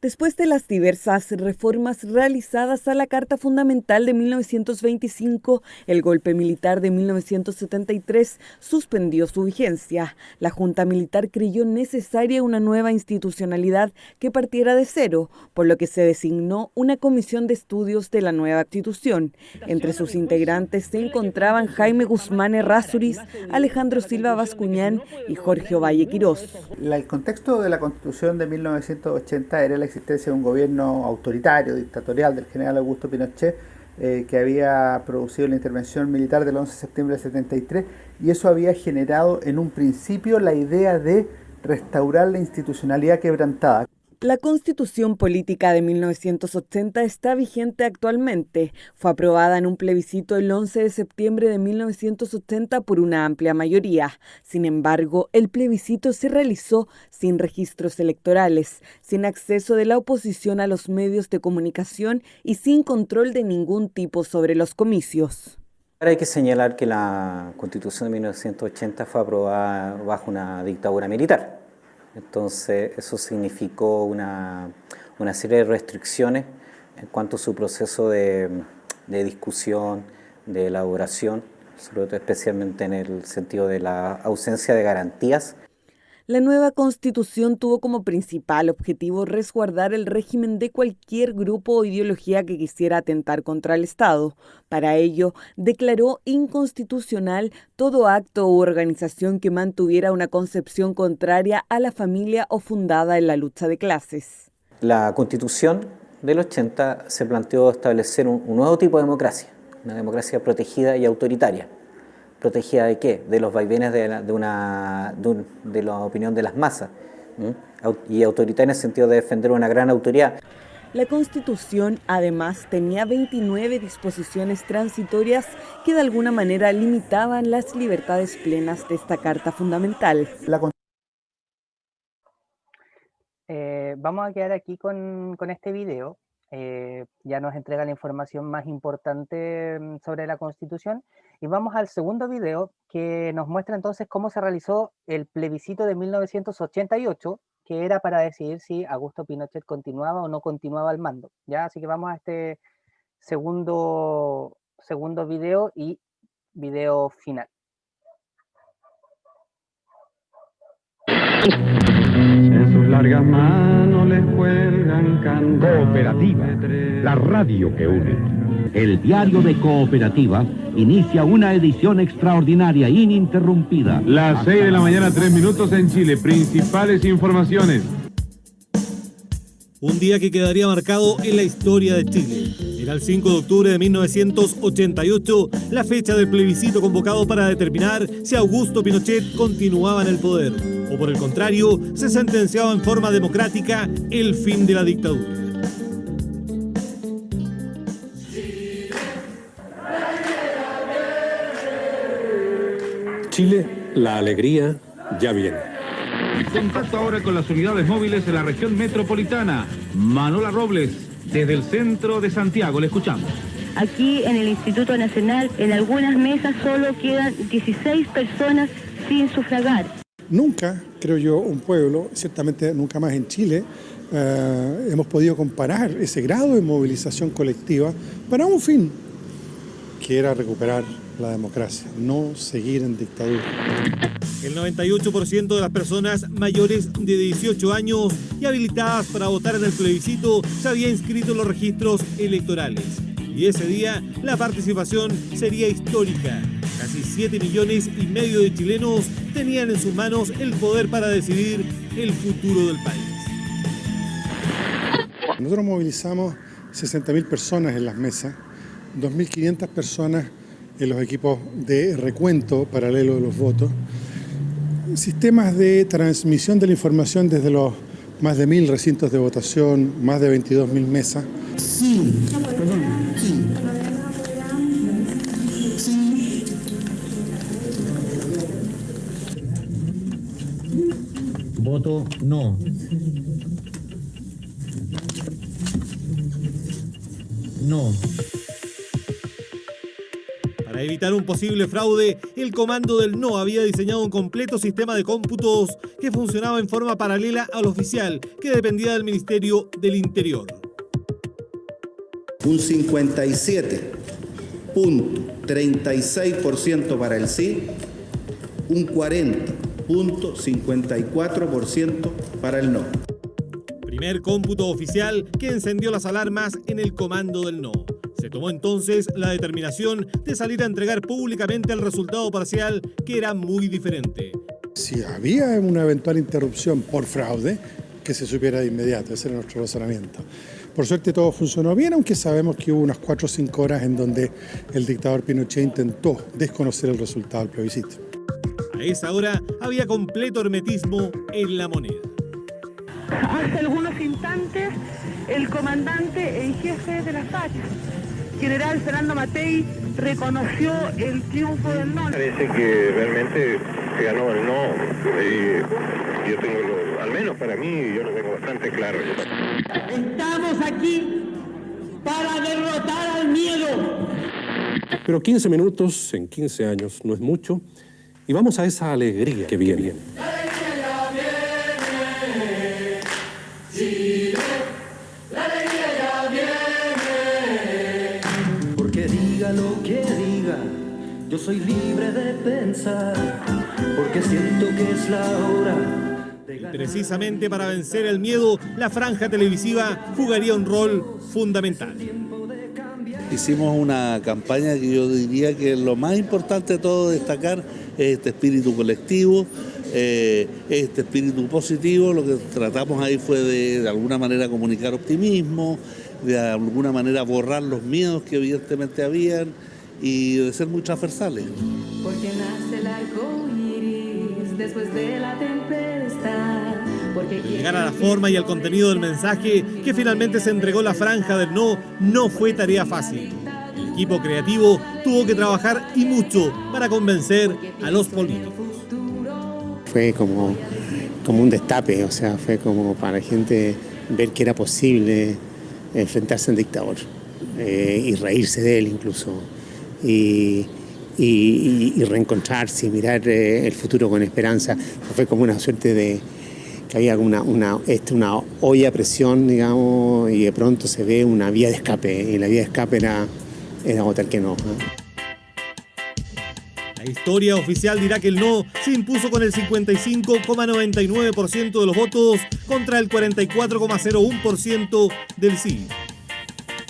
Después de las diversas reformas realizadas a la Carta Fundamental de 1925, el golpe militar de 1973 suspendió su vigencia. La Junta Militar creyó necesaria una nueva institucionalidad que partiera de cero, por lo que se designó una comisión de estudios de la nueva Constitución. Entre sus integrantes se encontraban Jaime Guzmán Errázuriz, Alejandro Silva Bascuñán y Jorge Ovalle Quirós. El contexto de la Constitución de 1980 era la existencia de un gobierno autoritario, dictatorial del general Augusto Pinochet, que había producido la intervención militar del 11 de septiembre de 73, y eso había generado en un principio la idea de restaurar la institucionalidad quebrantada. La Constitución Política de 1980 está vigente actualmente. Fue aprobada en un plebiscito el 11 de septiembre de 1980 por una amplia mayoría. Sin embargo, el plebiscito se realizó sin registros electorales, sin acceso de la oposición a los medios de comunicación y sin control de ningún tipo sobre los comicios. Ahora hay que señalar que la Constitución de 1980 fue aprobada bajo una dictadura militar. Entonces eso significó una serie de restricciones en cuanto a su proceso de discusión, de elaboración, sobre todo especialmente en el sentido de la ausencia de garantías. La nueva Constitución tuvo como principal objetivo resguardar el régimen de cualquier grupo o ideología que quisiera atentar contra el Estado. Para ello, declaró inconstitucional todo acto u organización que mantuviera una concepción contraria a la familia o fundada en la lucha de clases. La Constitución del 80 se planteó establecer un nuevo tipo de democracia, una democracia protegida y autoritaria. ¿Protegida de qué? De los vaivenes de la opinión de las masas, y autoritaria en el sentido de defender una gran autoridad. La Constitución además tenía 29 disposiciones transitorias que de alguna manera limitaban las libertades plenas de esta Carta Fundamental. Vamos a quedar aquí con este video. Ya nos entrega la información más importante sobre la Constitución. Y vamos al segundo video que nos muestra entonces cómo se realizó el plebiscito de 1988, que era para decidir si Augusto Pinochet continuaba o no continuaba al mando. ¿Ya? Así que vamos a este segundo video y video final. En sus largas manos les cuelgan candados. Cooperativa, la radio que une. El diario de Cooperativa inicia una edición extraordinaria, ininterrumpida. Las 6 de la mañana, 3 minutos en Chile. Principales informaciones. Un día que quedaría marcado en la historia de Chile. Era el 5 de octubre de 1988, la fecha del plebiscito convocado para determinar si Augusto Pinochet continuaba en el poder, o por el contrario, se sentenciaba en forma democrática el fin de la dictadura. Chile, la alegría ya viene. Contacto ahora con las unidades móviles de la región metropolitana. Manola Robles, desde el centro de Santiago, le escuchamos. Aquí en el Instituto Nacional, en algunas mesas solo quedan 16 personas sin sufragar. Nunca, creo yo, un pueblo, ciertamente nunca más en Chile, hemos podido comparar ese grado de movilización colectiva para un fin, que era recuperar la democracia, no seguir en dictadura. El 98% de las personas mayores de 18 años y habilitadas para votar en el plebiscito se había inscrito en los registros electorales. Y ese día la participación sería histórica. Casi 7,5 millones de chilenos tenían en sus manos el poder para decidir el futuro del país. Nosotros movilizamos 60.000 personas en las mesas, 2.500 personas en los equipos de recuento paralelo de los votos, sistemas de transmisión de la información desde los más de 1.000 recintos de votación, más de 22.000 mesas. Sí, perdón, sí. Voto no. No. Para evitar un posible fraude, el comando del no había diseñado un completo sistema de cómputos que funcionaba en forma paralela al oficial, que dependía del Ministerio del Interior. Un 57.36% para el sí, un 40.54% para el no. Primer cómputo oficial que encendió las alarmas en el comando del no. Se tomó entonces la determinación de salir a entregar públicamente el resultado parcial, que era muy diferente. Si había una eventual interrupción por fraude, que se supiera de inmediato, ese era nuestro razonamiento. Por suerte todo funcionó bien, aunque sabemos que hubo unas 4 o 5 horas en donde el dictador Pinochet intentó desconocer el resultado del plebiscito. A A esa hora había completo hermetismo en la moneda. Hace algunos instantes, el comandante en jefe de las FARC, general Fernando Matei, reconoció el triunfo del no. Parece que realmente se ganó el no. Y yo tengo, al menos para mí, yo lo tengo bastante claro. Estamos aquí para derrotar al miedo. Pero 15 minutos en 15 años no es mucho. Y vamos a esa alegría que viene. Chile, la alegría ya viene. Porque diga lo que diga, yo soy libre de pensar. Porque siento que es la hora. Precisamente para vencer el miedo, la franja televisiva jugaría un rol fundamental. Hicimos una campaña que yo diría que lo más importante de todo destacar es este espíritu colectivo, este espíritu positivo. Lo que tratamos ahí fue de alguna manera comunicar optimismo, de alguna manera borrar los miedos que evidentemente habían y de ser muy transversales. Porque nace el arco iris después de la tempestad. Llegar a la forma y al contenido del mensaje que finalmente se entregó la franja del no fue tarea fácil. El equipo creativo tuvo que trabajar y mucho para convencer a los políticos. Fue como un destape, o sea, fue como para la gente ver que era posible enfrentarse al dictador y reírse de él incluso. Y reencontrarse y mirar el futuro con esperanza. Fue como una suerte de que había una olla a presión, digamos, y de pronto se ve una vía de escape, y la vía de escape era votar que no. La historia oficial dirá que el no se impuso con el 55,99% de los votos contra el 44,01% del sí.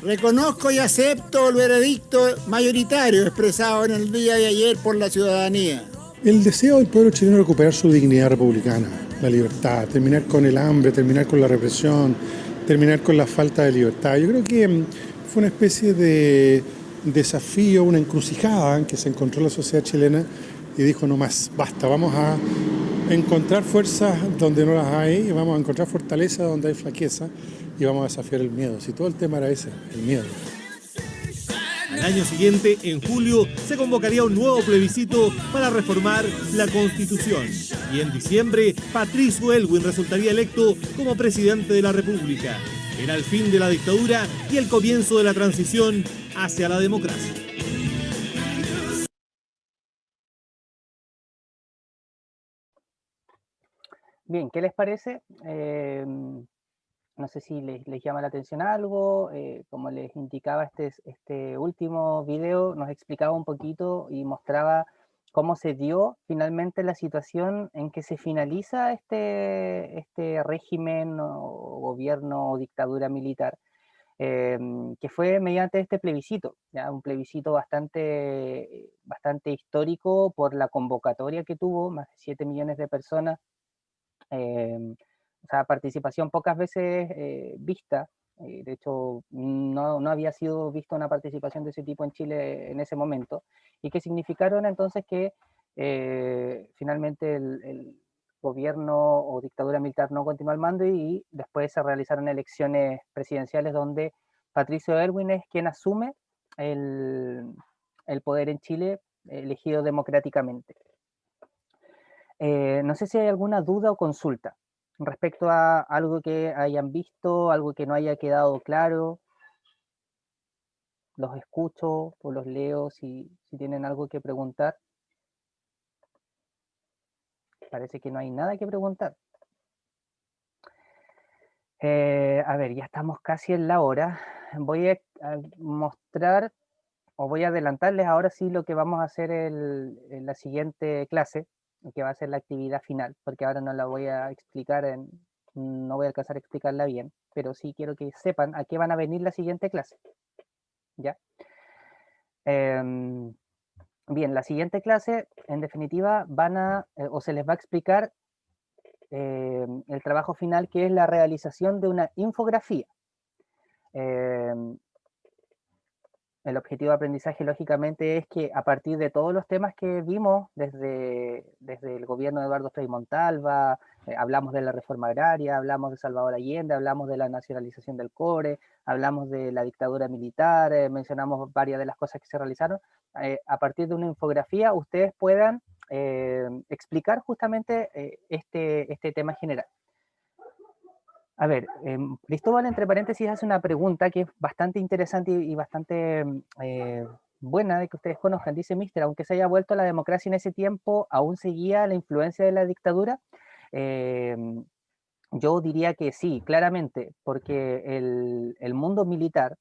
Reconozco y acepto el veredicto mayoritario expresado en el día de ayer por la ciudadanía. El deseo del pueblo chileno de recuperar su dignidad republicana, la libertad, terminar con el hambre, terminar con la represión, terminar con la falta de libertad. Yo creo que fue una especie de desafío, una encrucijada en que se encontró la sociedad chilena y dijo no más, basta, vamos a encontrar fuerzas donde no las hay, y vamos a encontrar fortaleza donde hay flaqueza y vamos a desafiar el miedo. Si todo el tema era ese, el miedo. Al año siguiente, en julio, se convocaría un nuevo plebiscito para reformar la Constitución. Y en diciembre, Patricio Aylwin resultaría electo como presidente de la República. Era el fin de la dictadura y el comienzo de la transición hacia la democracia. Bien, ¿qué les parece? No sé si les llama la atención algo. Como les indicaba, este último video nos explicaba un poquito y mostraba cómo se dio finalmente la situación en que se finaliza este régimen o gobierno o dictadura militar, que fue mediante este plebiscito, ¿ya? Un plebiscito bastante histórico por la convocatoria que tuvo, más de 7 millones de personas. O sea, participación pocas veces vista. De hecho, no había sido vista una participación de ese tipo en Chile en ese momento, y que significaron entonces que finalmente el gobierno o dictadura militar no continuó al mando, y después se realizaron elecciones presidenciales donde Patricio Aylwin es quien asume el poder en Chile, elegido democráticamente. No sé si hay alguna duda o consulta respecto a algo que hayan visto, algo que no haya quedado claro. Los escucho o los leo si tienen algo que preguntar. Parece que no hay nada que preguntar. A ver, ya estamos casi en la hora. Voy a mostrar, o voy a adelantarles ahora sí lo que vamos a hacer en la siguiente clase, que va a ser la actividad final, porque ahora no la voy a explicar, no voy a alcanzar a explicarla bien, pero sí quiero que sepan a qué van a venir la siguiente clase. ¿Ya? Bien, la siguiente clase, en definitiva, o se les va a explicar el trabajo final, que es la realización de una infografía. el objetivo de aprendizaje, lógicamente, es que a partir de todos los temas que vimos desde el gobierno de Eduardo Frei Montalva, hablamos de la reforma agraria, hablamos de Salvador Allende, hablamos de la nacionalización del cobre, hablamos de la dictadura militar, mencionamos varias de las cosas que se realizaron. A partir de una infografía, ustedes puedan explicar justamente este tema general. A ver, Cristóbal, entre paréntesis, hace una pregunta que es bastante interesante y bastante buena de que ustedes conozcan. Dice, Mister, aunque se haya vuelto la democracia en ese tiempo, ¿aún seguía la influencia de la dictadura? Yo diría que sí, claramente, porque el mundo militar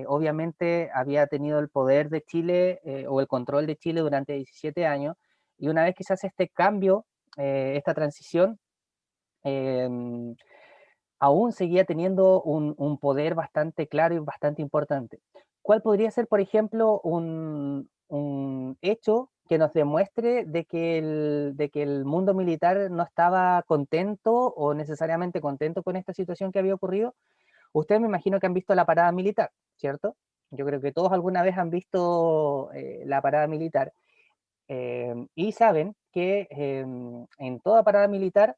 obviamente había tenido el poder de Chile o el control de Chile durante 17 años, y una vez que se hace este cambio, esta transición, aún seguía teniendo un poder bastante claro y bastante importante. ¿Cuál podría ser, por ejemplo, un hecho que nos demuestre de que el mundo militar no estaba contento o necesariamente contento con esta situación que había ocurrido? Ustedes me imagino que han visto la parada militar, ¿cierto? Yo creo que todos alguna vez han visto la parada militar y saben que en toda parada militar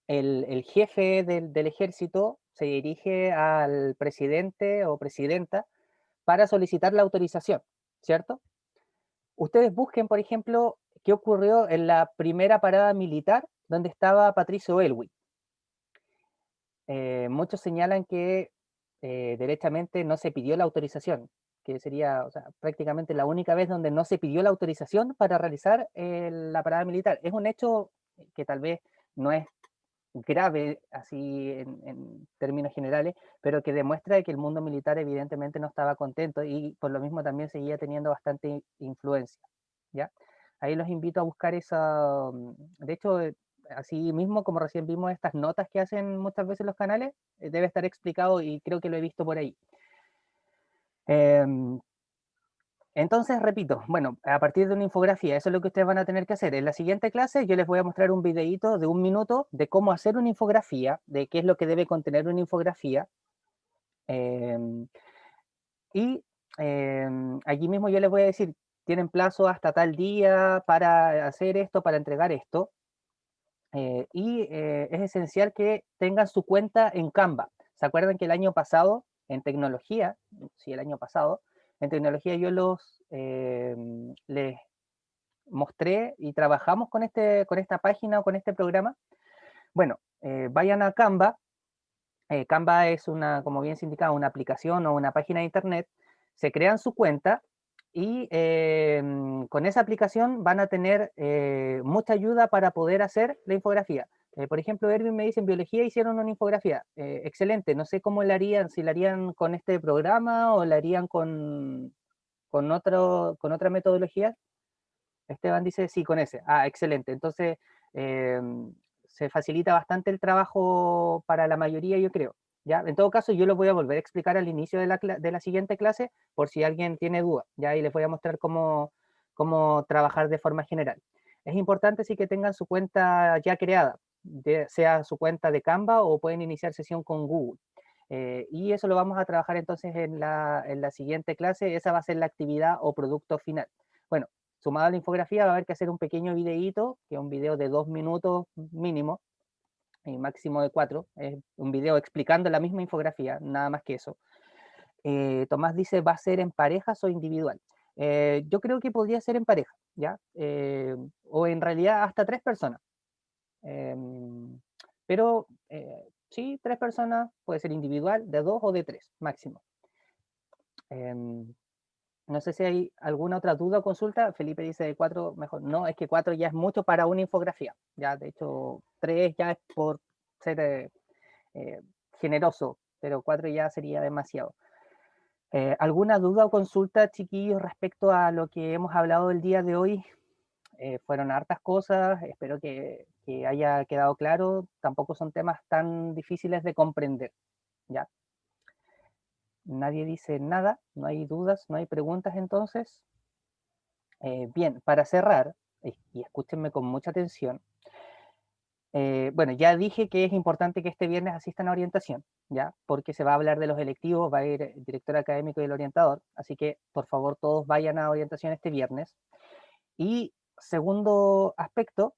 el jefe del ejército se dirige al presidente o presidenta para solicitar la autorización, ¿cierto? Ustedes busquen, por ejemplo, qué ocurrió en la primera parada militar donde estaba Patricio Aylwin. Muchos señalan que derechamente no se pidió la autorización, que sería, o sea, prácticamente la única vez donde no se pidió la autorización para realizar la parada militar. Es un hecho que tal vez no es grave así en términos generales, pero que demuestra que el mundo militar evidentemente no estaba contento y por lo mismo también seguía teniendo bastante influencia, ¿ya? Ahí los invito a buscar esa, de hecho, así mismo como recién vimos estas notas que hacen muchas veces los canales, debe estar explicado y creo que lo he visto por ahí. Entonces, repito, bueno, a partir de una infografía, eso es lo que ustedes van a tener que hacer. En la siguiente clase yo les voy a mostrar un videíto de 1 minuto de cómo hacer una infografía, de qué es lo que debe contener una infografía. Allí mismo yo les voy a decir, tienen plazo hasta tal día para hacer esto, para entregar esto. Es esencial que tengan su cuenta en Canva. ¿Se acuerdan que el año pasado, en tecnología, sí, el año pasado, en tecnología yo les mostré y trabajamos con esta página o con este programa? Bueno, vayan a Canva. Canva es como bien se indica, una aplicación o una página de internet. Se crean su cuenta y con esa aplicación van a tener mucha ayuda para poder hacer la infografía. Por ejemplo, Erwin me dice, en biología hicieron una infografía. Excelente, no sé cómo la harían, si la harían con este programa o la harían con otra metodología. Esteban dice, sí, con ese. Ah, excelente. Entonces, se facilita bastante el trabajo para la mayoría, yo creo. ¿Ya? En todo caso, yo lo voy a volver a explicar al inicio de la siguiente clase, por si alguien tiene duda, ¿ya? Y les voy a mostrar cómo trabajar de forma general. Es importante sí que tengan su cuenta ya creada, sea su cuenta de Canva o pueden iniciar sesión con Google. Y eso lo vamos a trabajar entonces en la siguiente clase. Esa va a ser la actividad o producto final. Bueno, sumado a la infografía va a haber que hacer un pequeño videíto, que es un video de 2 minutos mínimo, y máximo de 4, es un video explicando la misma infografía, nada más que eso. Tomás dice, ¿va a ser en parejas o individual? Yo creo que podría ser en pareja, ¿ya? O en realidad hasta 3 personas. Pero sí, 3 personas, puede ser individual, de 2 o de 3, máximo. No sé si hay alguna otra duda o consulta. Felipe dice de 4, mejor. No, es que 4 ya es mucho para una infografía. Ya, de hecho, 3 ya es por ser generoso, pero 4 ya sería demasiado. ¿Alguna duda o consulta, chiquillos, respecto a lo que hemos hablado el día de hoy? Fueron hartas cosas, espero que haya quedado claro. Tampoco son temas tan difíciles de comprender, ¿ya? Nadie dice nada, no hay dudas, no hay preguntas entonces. Bien, para cerrar, y escúchenme con mucha atención, Bueno, ya dije que es importante que este viernes asistan a orientación, ¿ya? Porque se va a hablar de los electivos, va a ir el director académico y el orientador, así que por favor todos vayan a orientación este viernes. Y segundo aspecto,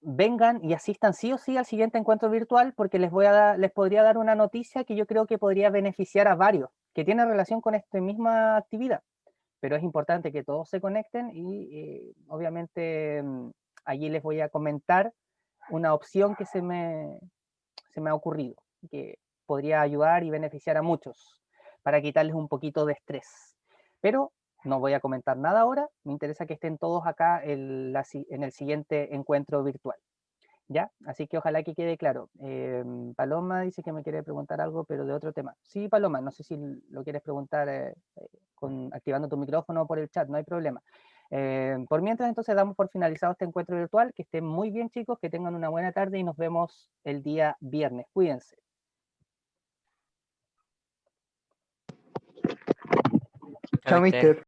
vengan y asistan sí o sí al siguiente encuentro virtual, porque les podría dar una noticia que yo creo que podría beneficiar a varios, que tiene relación con esta misma actividad, pero es importante que todos se conecten y obviamente allí les voy a comentar una opción que se me ha ocurrido, que podría ayudar y beneficiar a muchos para quitarles un poquito de estrés. Pero no voy a comentar nada ahora, me interesa que estén todos acá en el siguiente encuentro virtual. ¿Ya? Así que ojalá que quede claro. Paloma dice que me quiere preguntar algo, pero de otro tema. Sí, Paloma, no sé si lo quieres preguntar activando tu micrófono por el chat, no hay problema. Por mientras, entonces, damos por finalizado este encuentro virtual. Que estén muy bien, chicos, que tengan una buena tarde y nos vemos el día viernes. Cuídense. Chao, mister.